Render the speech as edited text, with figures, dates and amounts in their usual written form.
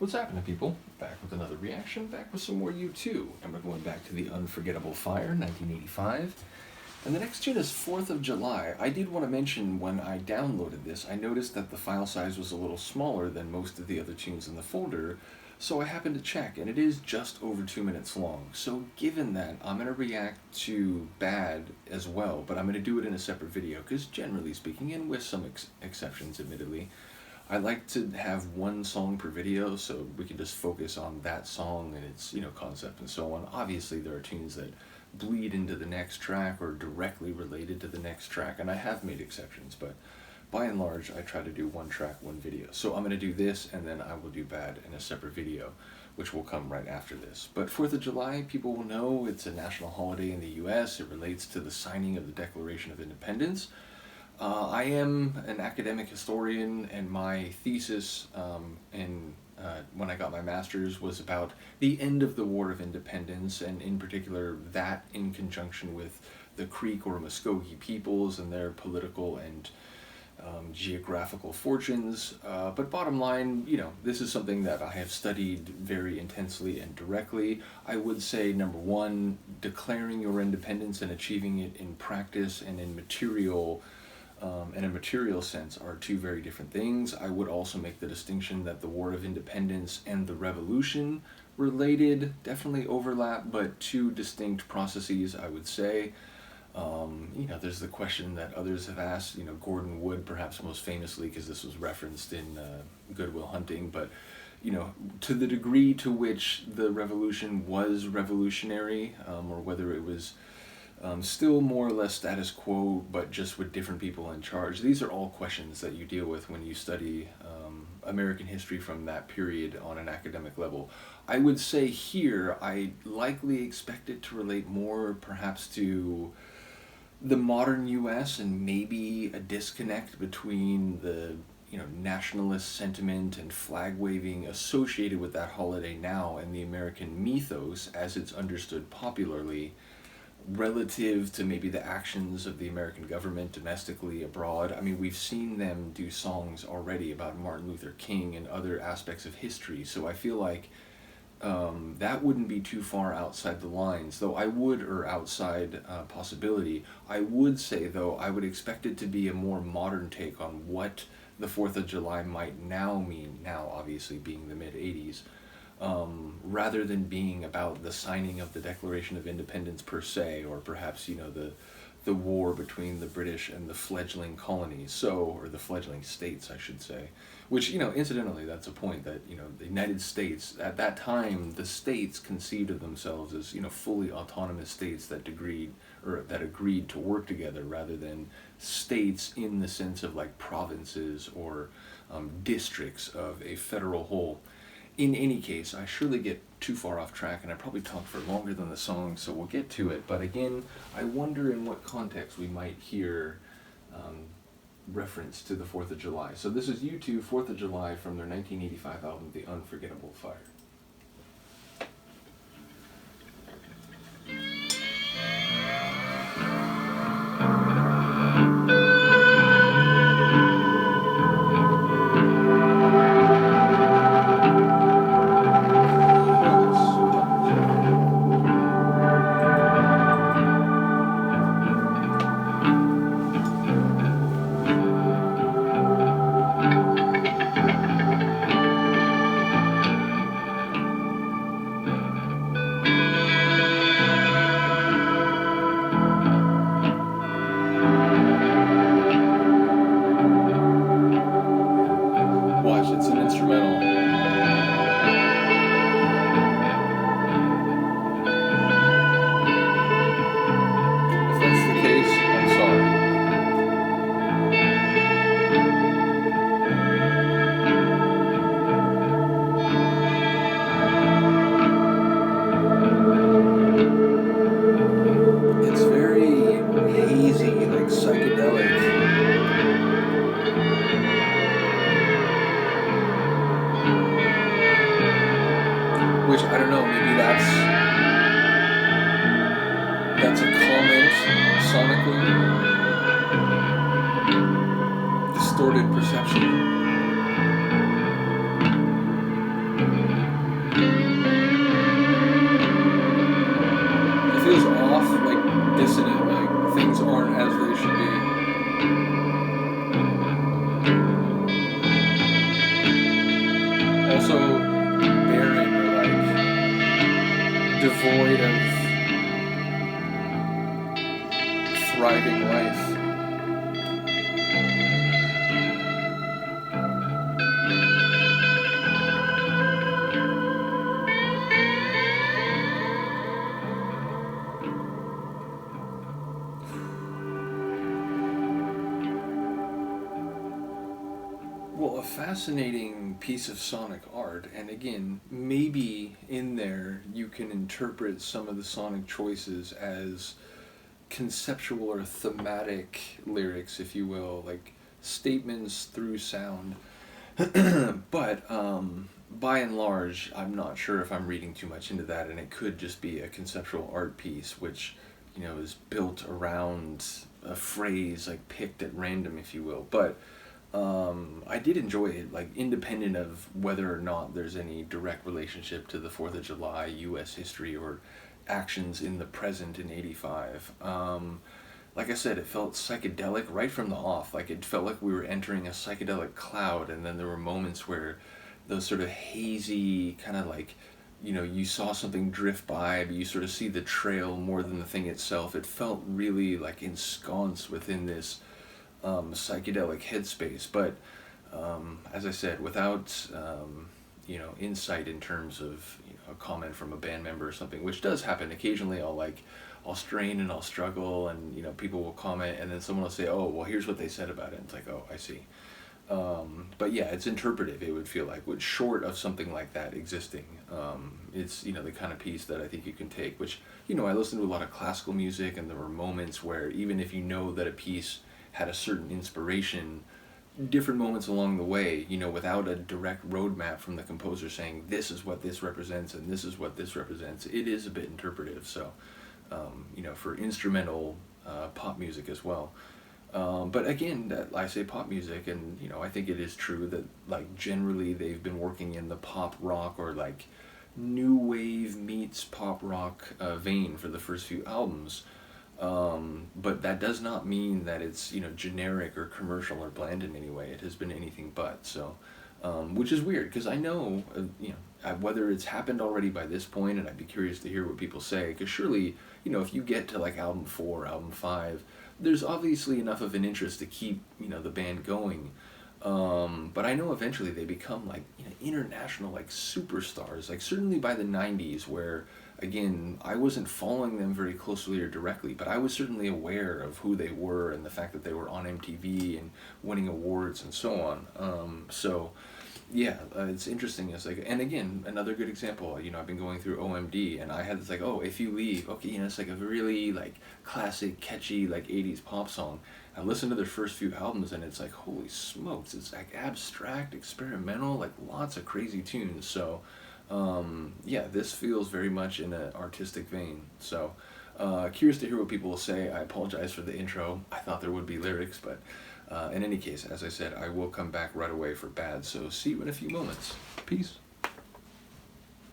What's happening, people? Back with another reaction, back with some more U2. And we're going back to the Unforgettable Fire, 1985. And the next tune is 4th of July. I did want to mention when I downloaded this, I noticed that the file size was a little smaller than most of the other tunes in the folder, so I happened to check, and it is just over 2 minutes long. So given that, I'm going to react to Bad as well, but I'm going to do it in a separate video, because generally speaking, and with some exceptions admittedly, I like to have one song per video so we can just focus on that song and its, concept and so on. Obviously there are tunes that bleed into the next track or directly related to the next track, and I have made exceptions, but by and large I try to do one track, one video. So I'm going to do this and then I will do Bad in a separate video, which will come right after this. But 4th of July, people will know it's a national holiday in the US. It relates to the signing of the Declaration of Independence. I am an academic historian, and my thesis when I got my master's was about the end of the War of Independence, and in particular that in conjunction with the Creek or Muskogee peoples and their political and geographical fortunes. But bottom line, this is something that I have studied very intensely and directly. I would say, number one, declaring your independence and achieving it in practice and in a material sense are two very different things. I would also make the distinction that the War of Independence and the Revolution related, definitely overlap, but two distinct processes, I would say. There's the question that others have asked, Gordon Wood perhaps most famously, because this was referenced in Good Will Hunting, but to the degree to which the revolution was revolutionary, or whether it was still more or less status quo, but just with different people in charge. These are all questions that you deal with when you study American history from that period on an academic level. I would say here, I likely expect it to relate more perhaps to the modern US, and maybe a disconnect between the nationalist sentiment and flag waving associated with that holiday now and the American mythos as it's understood popularly, relative to maybe the actions of the American government domestically abroad. I mean, we've seen them do songs already about Martin Luther King and other aspects of history, so I feel like that wouldn't be too far outside the lines, though I would, or outside possibility. I would say, though, I would expect it to be a more modern take on what the 4th of July might now mean, now obviously being the mid-'80s, rather than being about the signing of the Declaration of Independence per se, or perhaps, the war between the British and the fledgling colonies, or the fledgling states, I should say. Which, incidentally, that's a point that, the United States, at that time, the states conceived of themselves as, fully autonomous states that agreed to work together, rather than states in the sense of like provinces or districts of a federal whole. In any case, I surely get too far off track, and I probably talked for longer than the song, so we'll get to it. But again, I wonder in what context we might hear reference to the 4th of July. So this is U2, 4th of July, from their 1985 album, The Unforgettable Fire. It's an instrumental. If that's the case, I'm sorry. It's very hazy, like psychedelic. Which, I don't know, maybe that's a comment sonically. Distorted perception. Also barren or like devoid of thriving life. Well, a fascinating piece of sonic art, and again, maybe in there you can interpret some of the sonic choices as conceptual or thematic lyrics, if you will, like statements through sound. But by and large, I'm not sure if I'm reading too much into that, and it could just be a conceptual art piece, which is built around a phrase like picked at random, if you will. But I did enjoy it, like independent of whether or not there's any direct relationship to the Fourth of July, U.S. history, or actions in the present in '85. Like I said, it felt psychedelic right from the off. Like it felt like we were entering a psychedelic cloud, and then there were moments where those sort of hazy kind of like, you saw something drift by, but you sort of see the trail more than the thing itself. It felt really like ensconced within this psychedelic headspace, but as I said, without insight in terms of a comment from a band member or something, which does happen occasionally. I'll strain and I'll struggle, and people will comment, and then someone will say, "Oh, well, here's what they said about it." And it's like, "Oh, I see." But yeah, it's interpretive. It would feel like, which short of something like that existing, it's the kind of piece that I think you can take. Which I listen to a lot of classical music, and there were moments where even if you know that a piece had a certain inspiration, different moments along the way, without a direct roadmap from the composer saying this is what this represents and this is what this represents, it is a bit interpretive. So, for instrumental pop music as well. But again, that I say pop music, and I think it is true that like generally they've been working in the pop rock or like new wave meets pop rock vein for the first few albums. But that does not mean that it's generic or commercial or bland in any way. It has been anything but. So, which is weird because I know whether it's happened already by this point, and I'd be curious to hear what people say. Because surely if you get to like album 4, album 5, there's obviously enough of an interest to keep the band going. But I know eventually they become like international like superstars. Like certainly by the '90s, where again I wasn't following them very closely or directly, but I was certainly aware of who they were and the fact that they were on MTV and winning awards and so on. So yeah, it's interesting. It's like, and again, another good example. I've been going through OMD, and I had this like, oh, if you leave, okay, it's like a really like classic, catchy like '80s pop song. I listened to their first few albums, and it's like, holy smokes, it's like abstract, experimental, like lots of crazy tunes. So, yeah, this feels very much in an artistic vein. So, curious to hear what people will say. I apologize for the intro. I thought there would be lyrics, but. In any case, as I said, I will come back right away for bad, so see you in a few moments. Peace.